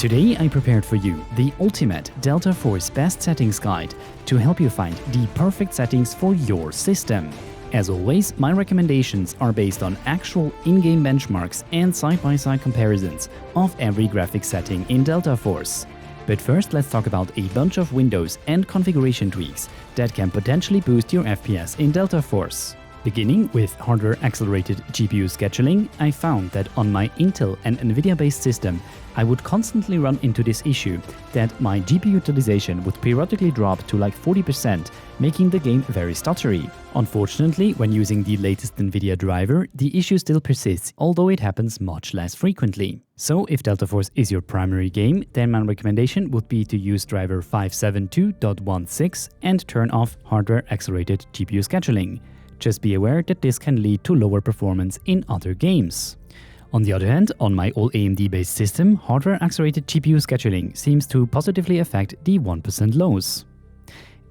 Today I prepared for you the ultimate DeltaForce best settings guide to help you find the perfect settings for your system. As always, my recommendations are based on actual in-game benchmarks and side-by-side comparisons of every graphics setting in DeltaForce. But first, let's talk about a bunch of Windows and configuration tweaks that can potentially boost your FPS in DeltaForce. Beginning with hardware-accelerated GPU scheduling, I found that on my Intel and Nvidia-based system, I would constantly run into this issue that my GPU utilization would periodically drop to like 40%, making the game very stuttery. Unfortunately, when using the latest Nvidia driver, the issue still persists, although it happens much less frequently. So if DeltaForce is your primary game, then my recommendation would be to use driver 572.16 and turn off hardware-accelerated GPU scheduling. Just be aware that this can lead to lower performance in other games. On the other hand, on my all AMD-based system, hardware-accelerated GPU scheduling seems to positively affect the 1% lows.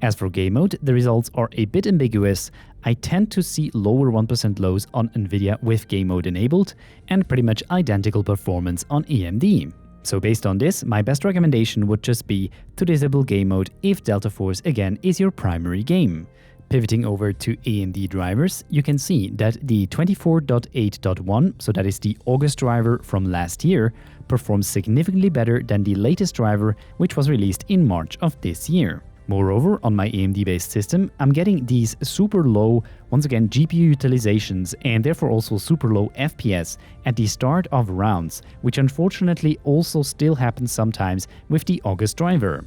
As for game mode, the results are a bit ambiguous. I tend to see lower 1% lows on Nvidia with game mode enabled and pretty much identical performance on AMD. So based on this, my best recommendation would just be to disable game mode if DeltaForce again is your primary game. Pivoting over to AMD drivers, you can see that the 24.8.1, so that is the August driver from last year, performs significantly better than the latest driver, which was released in March of this year. Moreover, on my AMD-based system, I'm getting these super low, once again, GPU utilizations and therefore also super low FPS at the start of rounds, which unfortunately also still happens sometimes with the August driver.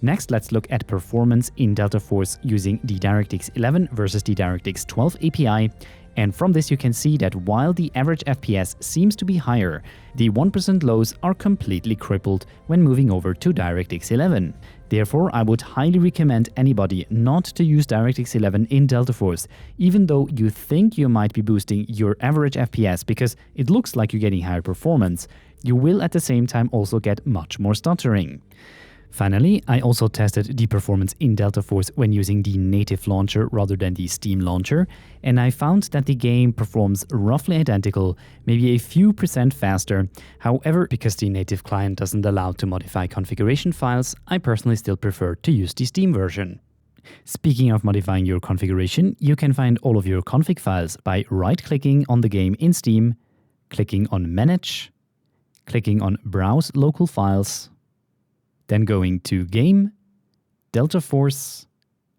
Next, let's look at performance in DeltaForce using the DirectX 11 versus the DirectX 12 API. And from this you can see that while the average FPS seems to be higher, the 1% lows are completely crippled when moving over to DirectX 11. Therefore, I would highly recommend anybody not to use DirectX 11 in DeltaForce, even though you think you might be boosting your average FPS because it looks like you're getting higher performance. You will at the same time also get much more stuttering. Finally, I also tested the performance in DeltaForce when using the native launcher rather than the Steam launcher, and I found that the game performs roughly identical, maybe a few % faster. However, because the native client doesn't allow to modify configuration files, I personally still prefer to use the Steam version. Speaking of modifying your configuration, you can find all of your config files by right-clicking on the game in Steam, clicking on Manage, clicking on Browse Local Files, then going to Game, DeltaForce,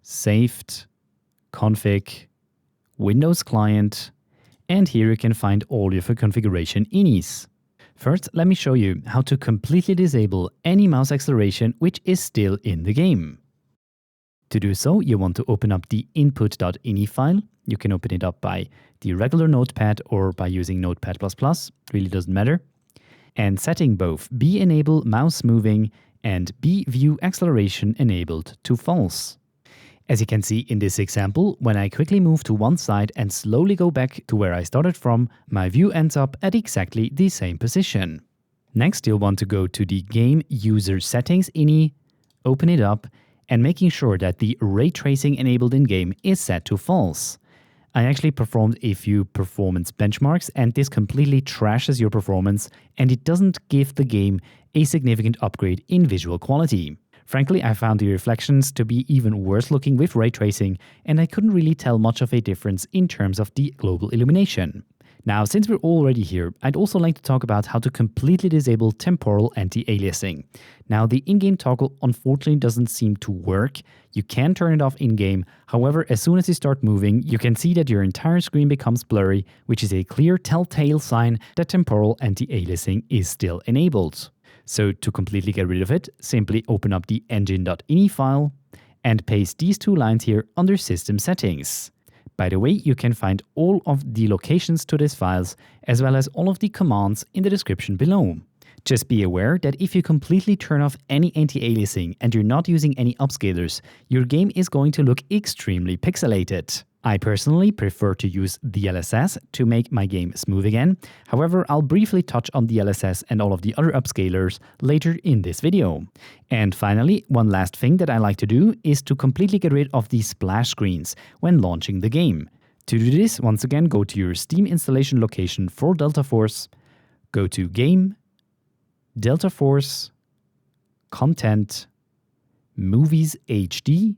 Saved, Config, WindowsClient, and here you can find all of your configuration inis. First, let me show you how to completely disable any mouse acceleration which is still in the game. To do so, you want to open up the Input.ini file. You can open it up by the regular Notepad or by using Notepad++, really doesn't matter. And setting both bEnableMouseSmoothing and bViewAccelerationEnabled to false. As you can see in this example, when I quickly move to one side and slowly go back to where I started from, my view ends up at exactly the same position. Next, you'll want to go to the Game User Settings ini, open it up, and making sure that the ray tracing enabled in-game is set to false. I actually performed a few performance benchmarks and this completely trashes your performance and it doesn't give the game a significant upgrade in visual quality. Frankly, I found the reflections to be even worse looking with ray tracing and I couldn't really tell much of a difference in terms of the global illumination. Now, since we're already here, I'd also like to talk about how to completely disable temporal anti-aliasing. Now, the in-game toggle unfortunately doesn't seem to work. You can turn it off in-game. However, as soon as you start moving, you can see that your entire screen becomes blurry, which is a clear telltale sign that temporal anti-aliasing is still enabled. So to completely get rid of it, simply open up the Engine.ini file and paste these two lines here under SystemSettings. By the way, you can find all of the locations to these files as well as all of the commands in the description below. Just be aware that if you completely turn off any anti-aliasing and you're not using any upscalers, your game is going to look extremely pixelated. I personally prefer to use DLSS to make my game smooth again. However, I'll briefly touch on DLSS and all of the other upscalers later in this video. And finally, one last thing that I like to do is to completely get rid of the splash screens when launching the game. To do this, once again, go to your Steam installation location for DeltaForce, go to Game, DeltaForce, Content, Movies HD,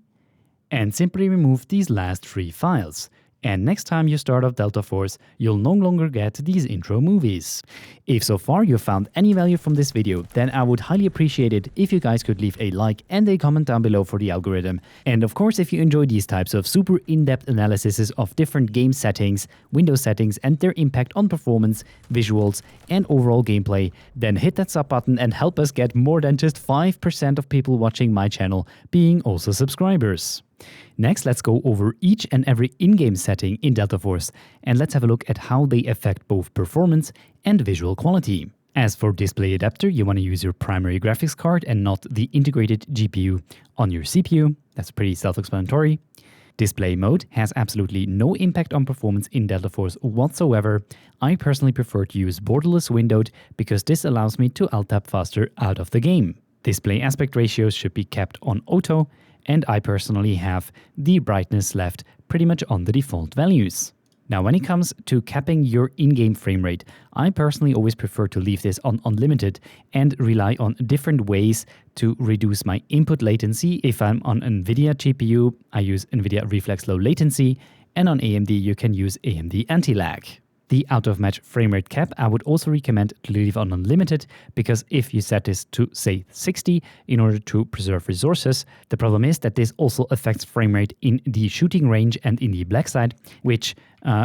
and simply remove these last 3 files. And next time you start up DeltaForce, you'll no longer get these intro movies. If so far you found any value from this video, then I would highly appreciate it if you guys could leave a like and a comment down below for the algorithm. And of course, if you enjoy these types of super in-depth analyses of different game settings, Windows settings, and their impact on performance, visuals, and overall gameplay, then hit that sub button and help us get more than just 5% of people watching my channel being also subscribers. Next, let's go over each and every in-game setting in DeltaForce, and let's have a look at how they affect both performance and visual quality. As for display adapter, you want to use your primary graphics card and not the integrated GPU on your CPU. That's pretty self-explanatory. Display mode has absolutely no impact on performance in DeltaForce whatsoever. I personally prefer to use borderless windowed because this allows me to alt-tab faster out of the game. Display aspect ratios should be kept on auto, and I personally have the brightness left pretty much on the default values. Now, when it comes to capping your in-game frame rate, I personally always prefer to leave this on unlimited and rely on different ways to reduce my input latency. If I'm on Nvidia GPU, I use Nvidia Reflex low latency, and on AMD you can use AMD anti-lag. The out-of-match framerate cap I would also recommend to leave on unlimited, because if you set this to, say, 60 in order to preserve resources, the problem is that this also affects framerate in the shooting range and in the black side, which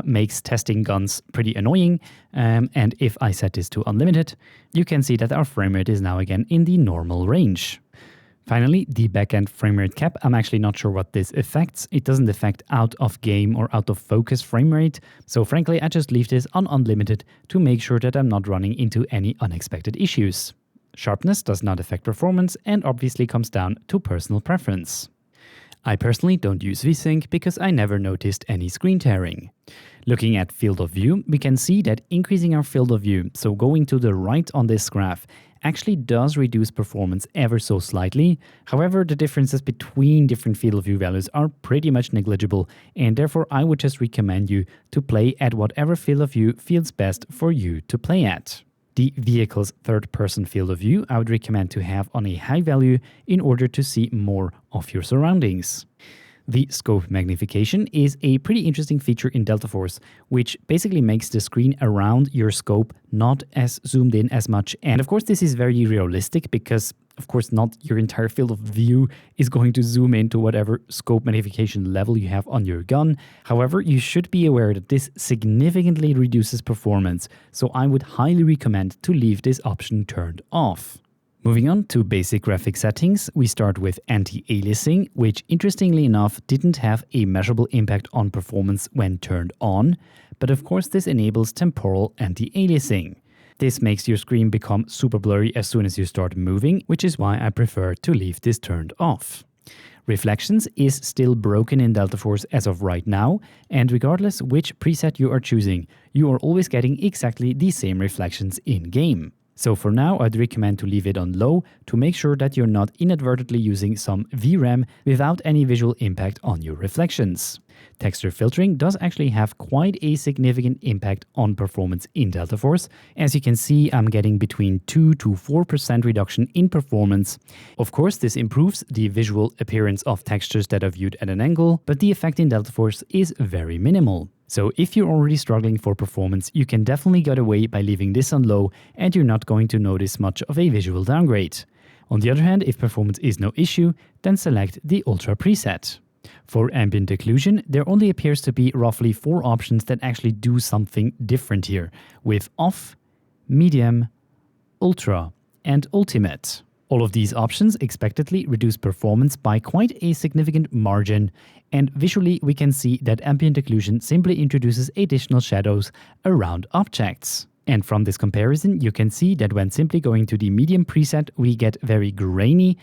makes testing guns pretty annoying. And if I set this to unlimited, you can see that our framerate is now again in the normal range. Finally, the backend framerate cap, I'm actually not sure what this affects. It doesn't affect out of game or out of focus framerate, so frankly I just leave this on unlimited to make sure that I'm not running into any unexpected issues. Sharpness does not affect performance and obviously comes down to personal preference. I personally don't use VSync because I never noticed any screen tearing. Looking at field of view, we can see that increasing our field of view, so going to the right on this graph, actually does reduce performance ever so slightly. However, the differences between different field of view values are pretty much negligible, and therefore I would just recommend you to play at whatever field of view feels best for you to play at. The vehicle's third-person field of view I would recommend to have on a high value in order to see more of your surroundings. The scope magnification is a pretty interesting feature in DeltaForce, which basically makes the screen around your scope not as zoomed in as much. And of course, this is very realistic because, of course, not your entire field of view is going to zoom into whatever scope magnification level you have on your gun. However, you should be aware that this significantly reduces performance, so I would highly recommend to leave this option turned off. Moving on to basic graphic settings, we start with Anti-Aliasing, which interestingly enough didn't have a measurable impact on performance when turned on, but of course this enables Temporal Anti-Aliasing. This makes your screen become super blurry as soon as you start moving, which is why I prefer to leave this turned off. Reflections is still broken in DeltaForce as of right now, and regardless which preset you are choosing, you are always getting exactly the same reflections in-game. So for now, I'd recommend to leave it on low to make sure that you're not inadvertently using some VRAM without any visual impact on your reflections. Texture filtering does actually have quite a significant impact on performance in DeltaForce. As you can see, I'm getting between 2 to 4% reduction in performance. Of course, this improves the visual appearance of textures that are viewed at an angle, but the effect in DeltaForce is very minimal. So if you're already struggling for performance, you can definitely get away by leaving this on low and you're not going to notice much of a visual downgrade. On the other hand, if performance is no issue, then select the Ultra preset. For Ambient Occlusion, there only appears to be roughly 4 options that actually do something different here, with Off, Medium, Ultra, and Ultimate. All of these options expectedly reduce performance by quite a significant margin, and visually we can see that Ambient Occlusion simply introduces additional shadows around objects. And from this comparison, you can see that when simply going to the medium preset, we get very grainy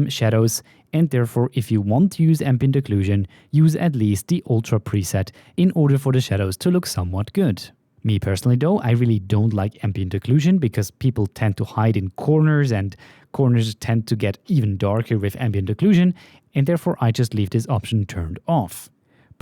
shadows, and therefore if you want to use Ambient Occlusion, use at least the Ultra preset in order for the shadows to look somewhat good. Me personally though, I really don't like Ambient Occlusion because people tend to hide in corners and corners tend to get even darker with Ambient Occlusion, and therefore I just leave this option turned off.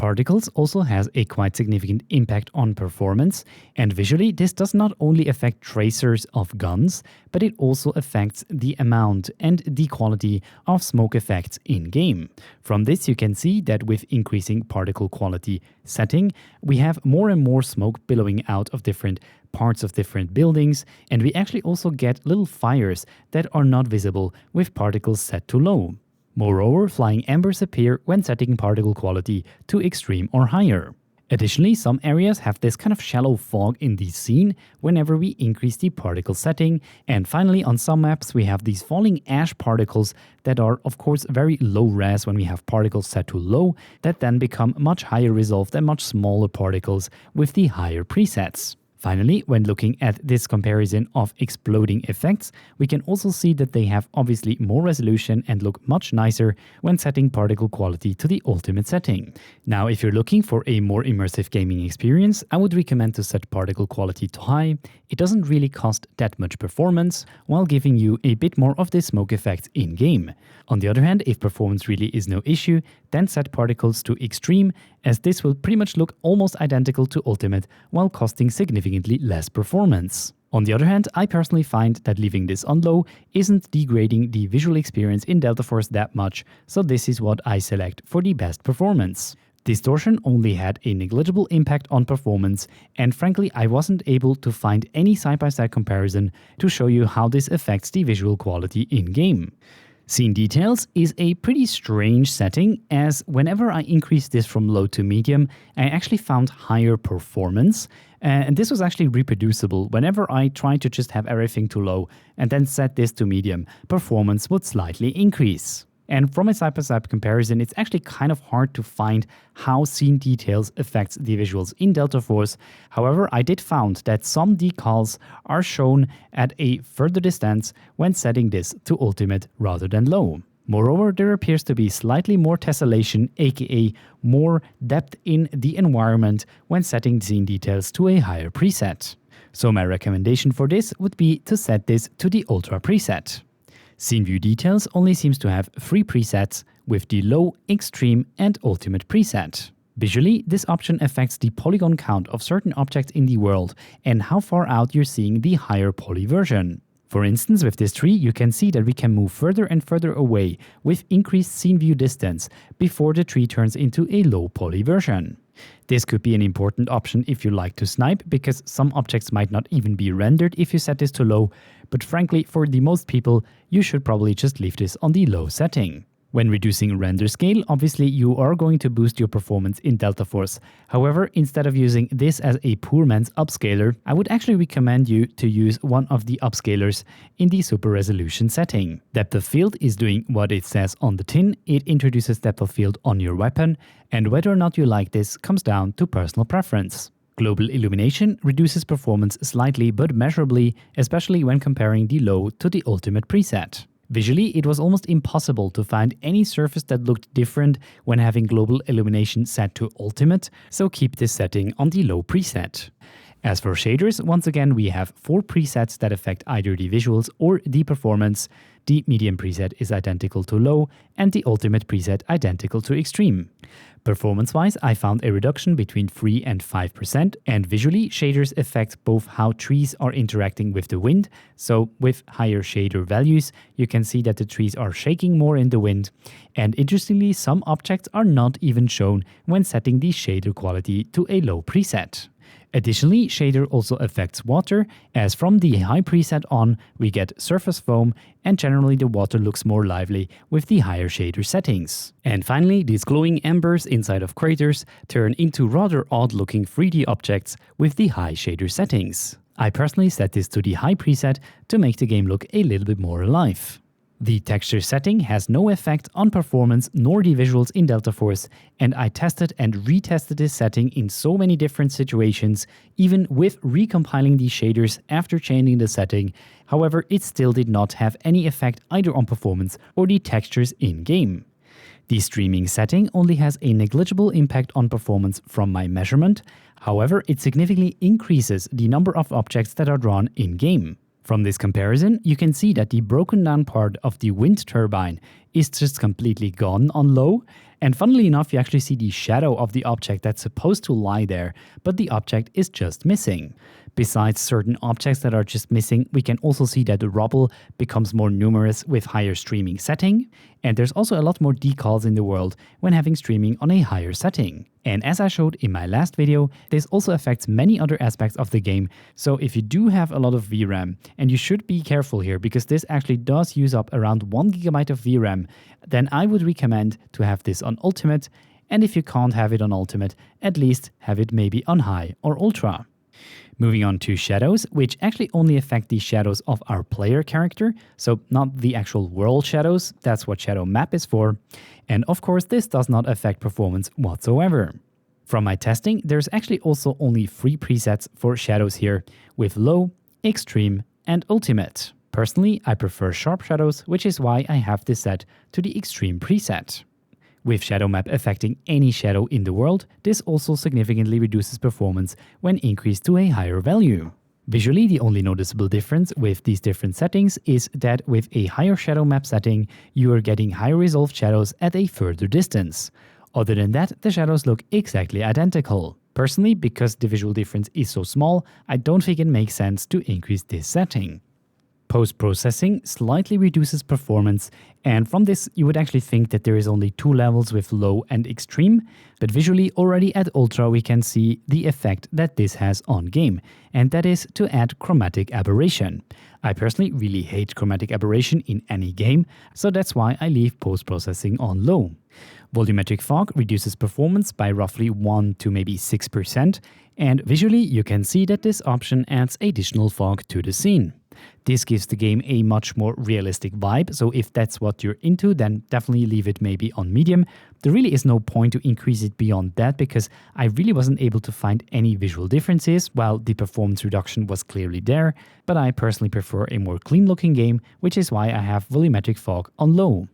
Particles also has a quite significant impact on performance, and visually this does not only affect tracers of guns, but it also affects the amount and the quality of smoke effects in-game. From this you can see that with increasing particle quality setting, we have more and more smoke billowing out of different parts of different buildings, and we actually also get little fires that are not visible with particles set to low. Moreover, flying embers appear when setting particle quality to extreme or higher. Additionally, some areas have this kind of shallow fog in the scene whenever we increase the particle setting. And finally, on some maps, we have these falling ash particles that are, of course, very low res when we have particles set to low, that then become much higher resolved and much smaller particles with the higher presets. Finally, when looking at this comparison of exploding effects, we can also see that they have obviously more resolution and look much nicer when setting particle quality to the ultimate setting. Now, if you're looking for a more immersive gaming experience, I would recommend to set particle quality to high. It doesn't really cost that much performance, while giving you a bit more of the smoke effects in-game. On the other hand, if performance really is no issue, then set particles to extreme, as this will pretty much look almost identical to ultimate while costing significantly less performance. On the other hand, I personally find that leaving this on low isn't degrading the visual experience in DeltaForce that much, so this is what I select for the best performance. Distortion only had a negligible impact on performance, and frankly I wasn't able to find any side-by-side comparison to show you how this affects the visual quality in-game. Scene Details is a pretty strange setting, as whenever I increased this from low to medium, I actually found higher performance, and this was actually reproducible. Whenever I tried to just have everything to low and then set this to medium, performance would slightly increase. And from a side-by-side comparison, it's actually kind of hard to find how Scene Details affects the visuals in DeltaForce. However, I did find that some decals are shown at a further distance when setting this to ultimate rather than low. Moreover, there appears to be slightly more tessellation, aka more depth in the environment when setting Scene Details to a higher preset. So my recommendation for this would be to set this to the Ultra preset. Scene View Details only seems to have 3 presets, with the Low, Extreme and Ultimate preset. Visually, this option affects the polygon count of certain objects in the world and how far out you're seeing the higher poly version. For instance, with this tree, you can see that we can move further and further away with increased scene view distance before the tree turns into a low poly version. This could be an important option if you like to snipe, because some objects might not even be rendered if you set this to low, but frankly, for the most people, you should probably just leave this on the low setting. When reducing render scale, obviously you are going to boost your performance in DeltaForce. However, instead of using this as a poor man's upscaler, I would actually recommend you to use one of the upscalers in the super resolution setting. Depth of field is doing what it says on the tin. It introduces depth of field on your weapon, and whether or not you like this comes down to personal preference. Global illumination reduces performance slightly but measurably, especially when comparing the low to the ultimate preset. Visually, it was almost impossible to find any surface that looked different when having global illumination set to ultimate, so keep this setting on the low preset. As for shaders, once again we have 4 presets that affect either the visuals or the performance. The medium preset is identical to low, and the ultimate preset identical to extreme. Performance-wise, I found a reduction between 3 and 5%, and visually, shaders affect both how trees are interacting with the wind. So with higher shader values, you can see that the trees are shaking more in the wind. And interestingly, some objects are not even shown when setting the shader quality to a low preset. Additionally, shader also affects water, as from the high preset on, we get surface foam, and generally the water looks more lively with the higher shader settings. And finally, these glowing embers inside of craters turn into rather odd-looking 3D objects with the high shader settings. I personally set this to the high preset to make the game look a little bit more alive. The texture setting has no effect on performance nor the visuals in DeltaForce, and I tested and retested this setting in so many different situations, even with recompiling these shaders after changing the setting. However, it still did not have any effect either on performance or the textures in-game. The streaming setting only has a negligible impact on performance from my measurement. However, it significantly increases the number of objects that are drawn in-game. From this comparison, you can see that the broken down part of the wind turbine is just completely gone on low, and funnily enough, you actually see the shadow of the object that's supposed to lie there, but the object is just missing. Besides certain objects that are just missing, we can also see that the rubble becomes more numerous with higher streaming setting, and there's also a lot more decals in the world when having streaming on a higher setting. And as I showed in my last video, this also affects many other aspects of the game, so if you do have a lot of VRAM, and you should be careful here because this actually does use up around 1 GB of VRAM, then I would recommend to have this on Ultimate, and if you can't have it on Ultimate, at least have it maybe on High or Ultra. Moving on to shadows, which actually only affect the shadows of our player character, so not the actual world shadows, that's what shadow map is for. And of course, this does not affect performance whatsoever. From my testing, there's actually also only 3 presets for shadows here, with low, extreme, and ultimate. Personally, I prefer sharp shadows, which is why I have this set to the extreme preset. With shadow map affecting any shadow in the world, this also significantly reduces performance when increased to a higher value. Visually, the only noticeable difference with these different settings is that with a higher shadow map setting, you are getting higher resolved shadows at a further distance. Other than that, the shadows look exactly identical. Personally, because the visual difference is so small, I don't think it makes sense to increase this setting. Post-processing slightly reduces performance, and from this you would actually think that there is only 2 levels with low and extreme, but visually already at Ultra we can see the effect that this has on game, and that is to add chromatic aberration. I personally really hate chromatic aberration in any game, so that's why I leave post-processing on low. Volumetric fog reduces performance by roughly 1 to maybe 6%, and visually you can see that this option adds additional fog to the scene. This gives the game a much more realistic vibe, so if that's what you're into, then definitely leave it maybe on medium. There really is no point to increase it beyond that because I really wasn't able to find any visual differences, while the performance reduction was clearly there, but I personally prefer a more clean looking game, which is why I have volumetric fog on low.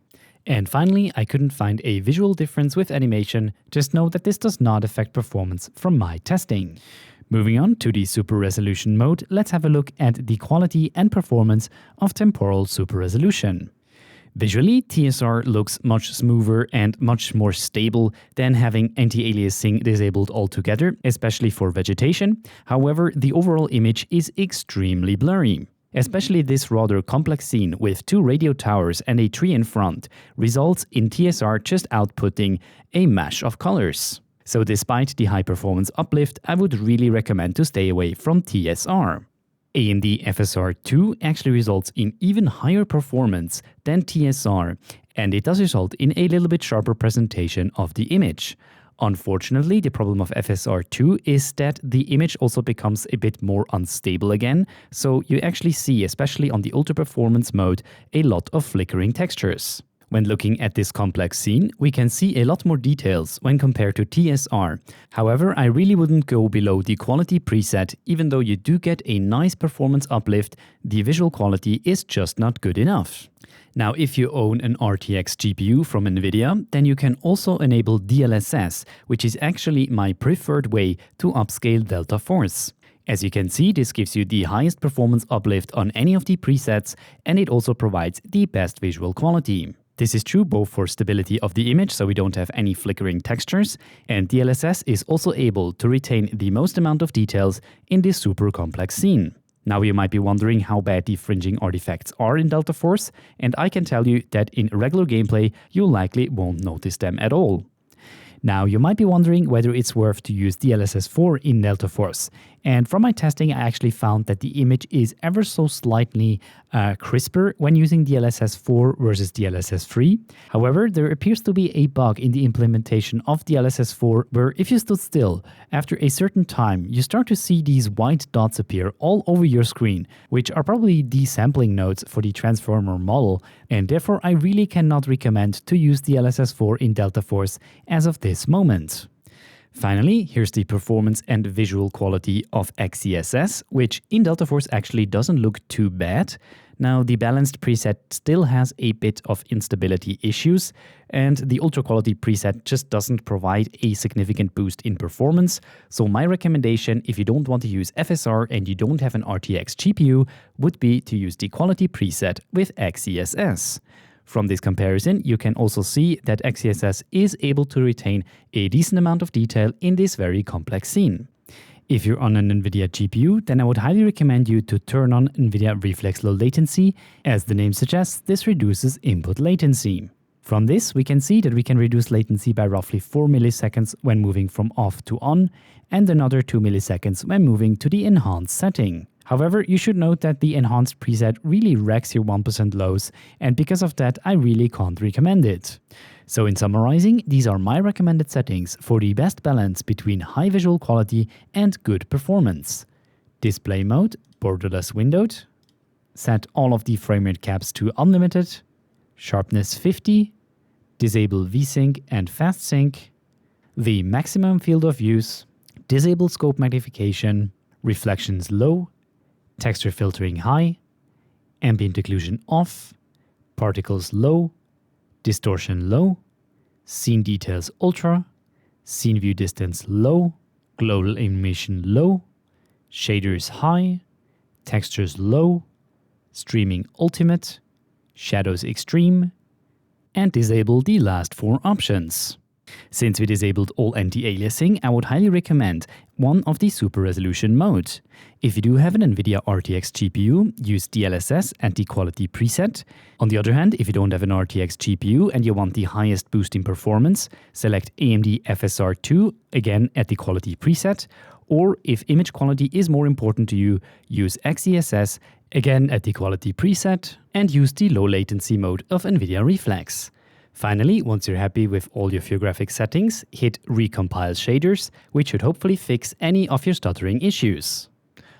And finally, I couldn't find a visual difference with animation, just know that this does not affect performance from my testing. Moving on to the Super Resolution mode, let's have a look at the quality and performance of Temporal Super Resolution. Visually, TSR looks much smoother and much more stable than having anti-aliasing disabled altogether, especially for vegetation. However, the overall image is extremely blurry. Especially this rather complex scene with 2 radio towers and a tree in front results in TSR just outputting a mash of colors. So despite the high performance uplift, I would really recommend to stay away from TSR. AMD FSR2 actually results in even higher performance than TSR, and it does result in a little bit sharper presentation of the image. Unfortunately, the problem of FSR2 is that the image also becomes a bit more unstable again, so you actually see, especially on the ultra performance mode, a lot of flickering textures. When looking at this complex scene, we can see a lot more details when compared to TSR. However, I really wouldn't go below the quality preset. Even though you do get a nice performance uplift, the visual quality is just not good enough. Now, if you own an RTX GPU from Nvidia, then you can also enable DLSS, which is actually my preferred way to upscale DeltaForce. As you can see, this gives you the highest performance uplift on any of the presets, and it also provides the best visual quality. This is true both for stability of the image, so we don't have any flickering textures, and DLSS is also able to retain the most amount of details in this super complex scene. Now you might be wondering how bad the fringing artifacts are in DeltaForce, and I can tell you that in regular gameplay you likely won't notice them at all. Now you might be wondering whether it's worth to use DLSS 4 in DeltaForce, and from my testing I actually found that the image is ever so slightly crisper when using DLSS 4 versus DLSS 3. However, there appears to be a bug in the implementation of DLSS 4 where if you stood still, after a certain time you start to see these white dots appear all over your screen, which are probably desampling nodes for the transformer model, and therefore I really cannot recommend to use DLSS 4 in DeltaForce as of this moment. Finally, here's the performance and visual quality of XESS, which in DeltaForce actually doesn't look too bad. Now, the balanced preset still has a bit of instability issues, and the ultra quality preset just doesn't provide a significant boost in performance. So my recommendation, if you don't want to use FSR and you don't have an RTX GPU, would be to use the quality preset with XESS. From this comparison, you can also see that XESS is able to retain a decent amount of detail in this very complex scene. If you're on an Nvidia GPU, then I would highly recommend you to turn on Nvidia Reflex Low Latency. As the name suggests, this reduces input latency. From this, we can see that we can reduce latency by roughly 4 milliseconds when moving from off to on, and another 2 milliseconds when moving to the enhanced setting. However, you should note that the enhanced preset really wrecks your 1% lows, and because of that, I really can't recommend it. So in summarizing, these are my recommended settings for the best balance between high visual quality and good performance. Display mode, borderless windowed. Set all of the frame rate caps to unlimited. Sharpness 50. Disable VSync and fast sync. The maximum field of use. Disable scope magnification. Reflections low. Texture filtering high. Ambient occlusion off. Particles low. Distortion low, scene details ultra, scene view distance low, global illumination low, shaders high, textures low, streaming ultimate, shadows extreme, and disable the last 4 options. Since we disabled all anti-aliasing, I would highly recommend one of the super resolution modes. If you do have an Nvidia RTX GPU, use DLSS and the quality preset. On the other hand, if you don't have an RTX GPU and you want the highest boost in performance, select AMD FSR 2, again at the quality preset. Or if image quality is more important to you, use XESS, again at the quality preset, and use the low latency mode of Nvidia Reflex. Finally, once you're happy with all of your graphics settings, hit Recompile Shaders, which should hopefully fix any of your stuttering issues.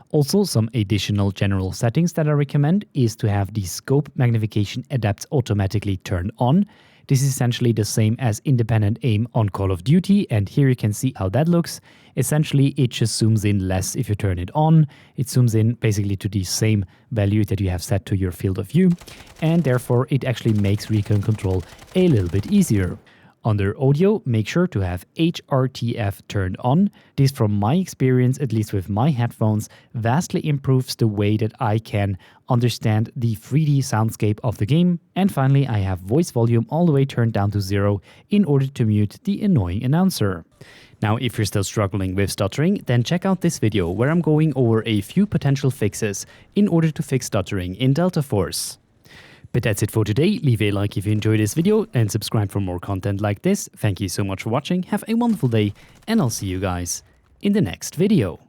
Also, some additional general settings that I recommend is to have the scope magnification adapts automatically turned on. This is essentially the same as independent aim on Call of Duty, and here you can see how that looks. Essentially, it just zooms in less if you turn it on. It zooms in basically to the same value that you have set to your field of view, and therefore it actually makes recon control a little bit easier. Under audio, make sure to have HRTF turned on. This, from my experience, at least with my headphones, vastly improves the way that I can understand the 3D soundscape of the game. And finally, I have voice volume all the way turned down to 0 in order to mute the annoying announcer. Now, if you're still struggling with stuttering, then check out this video where I'm going over a few potential fixes in order to fix stuttering in DeltaForce. But that's it for today. Leave a like if you enjoyed this video and subscribe for more content like this. Thank you so much for watching. Have a wonderful day, and I'll see you guys in the next video.